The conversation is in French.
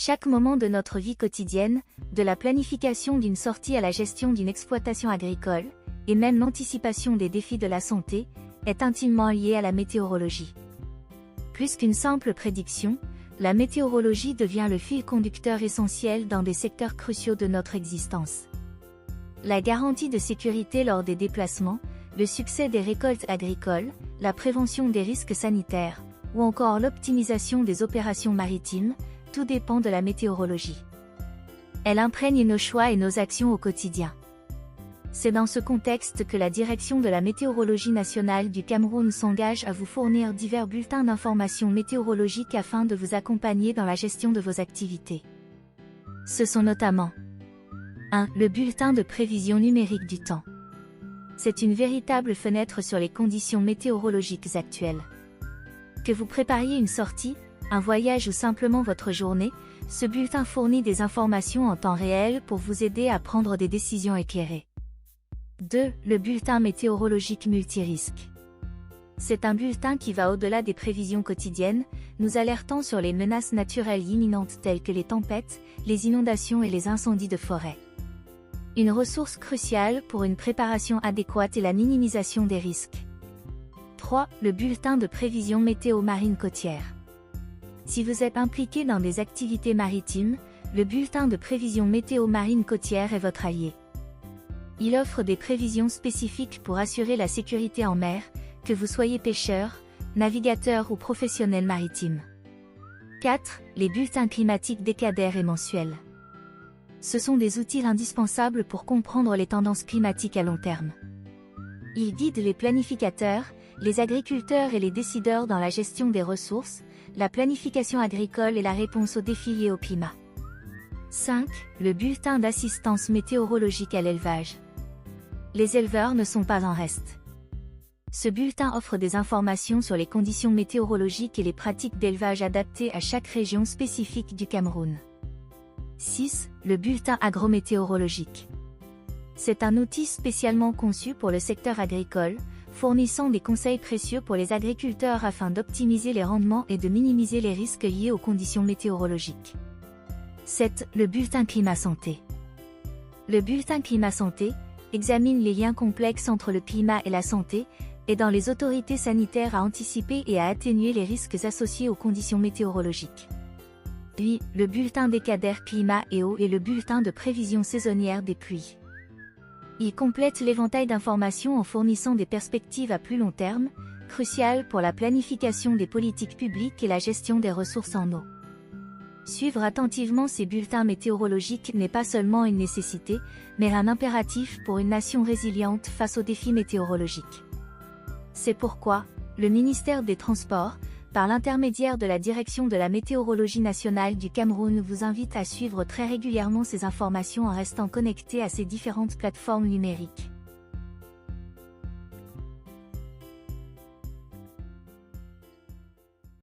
Chaque moment de notre vie quotidienne, de la planification d'une sortie à la gestion d'une exploitation agricole, et même l'anticipation des défis de la santé, est intimement lié à la météorologie. Plus qu'une simple prédiction, la météorologie devient le fil conducteur essentiel dans des secteurs cruciaux de notre existence. La garantie de sécurité lors des déplacements, le succès des récoltes agricoles, la prévention des risques sanitaires, ou encore l'optimisation des opérations maritimes, tout dépend de la météorologie. Elle imprègne nos choix et nos actions au quotidien. C'est dans ce contexte que la Direction de la météorologie nationale du Cameroun s'engage à vous fournir divers bulletins d'informations météorologiques afin de vous accompagner dans la gestion de vos activités. Ce sont notamment 1. Le bulletin de prévision numérique du temps. C'est une véritable fenêtre sur les conditions météorologiques actuelles. Que vous prépariez une sortie, un voyage ou simplement votre journée, ce bulletin fournit des informations en temps réel pour vous aider à prendre des décisions éclairées. 2. Le bulletin météorologique multirisque. C'est un bulletin qui va au-delà des prévisions quotidiennes, nous alertant sur les menaces naturelles imminentes telles que les tempêtes, les inondations et les incendies de forêt. Une ressource cruciale pour une préparation adéquate et la minimisation des risques. 3. Le bulletin de prévision météo marine côtière. Si vous êtes impliqué dans des activités maritimes, le bulletin de prévision météo marine côtière est votre allié. Il offre des prévisions spécifiques pour assurer la sécurité en mer, que vous soyez pêcheur, navigateur ou professionnel maritime. 4. Les bulletins climatiques décadaires et mensuels. Ce sont des outils indispensables pour comprendre les tendances climatiques à long terme. Ils guident les planificateurs, les agriculteurs et les décideurs dans la gestion des ressources, la planification agricole et la réponse aux défis liés au climat. 5. Le bulletin d'assistance météorologique à l'élevage. Les éleveurs ne sont pas en reste. Ce bulletin offre des informations sur les conditions météorologiques et les pratiques d'élevage adaptées à chaque région spécifique du Cameroun. 6. Le bulletin agrométéorologique. C'est un outil spécialement conçu pour le secteur agricole, fournissant des conseils précieux pour les agriculteurs afin d'optimiser les rendements et de minimiser les risques liés aux conditions météorologiques. 7. Le bulletin climat santé. Le bulletin climat santé examine les liens complexes entre le climat et la santé, aidant les autorités sanitaires à anticiper et à atténuer les risques associés aux conditions météorologiques. Puis, le bulletin décadaire climat et eau et le bulletin de prévision saisonnière des pluies. Il complète l'éventail d'informations en fournissant des perspectives à plus long terme, cruciales pour la planification des politiques publiques et la gestion des ressources en eau. Suivre attentivement ces bulletins météorologiques n'est pas seulement une nécessité, mais un impératif pour une nation résiliente face aux défis météorologiques. C'est pourquoi, le ministère des Transports, par l'intermédiaire de la Direction de la météorologie nationale du Cameroun, vous invite à suivre très régulièrement ces informations en restant connecté à ces différentes plateformes numériques.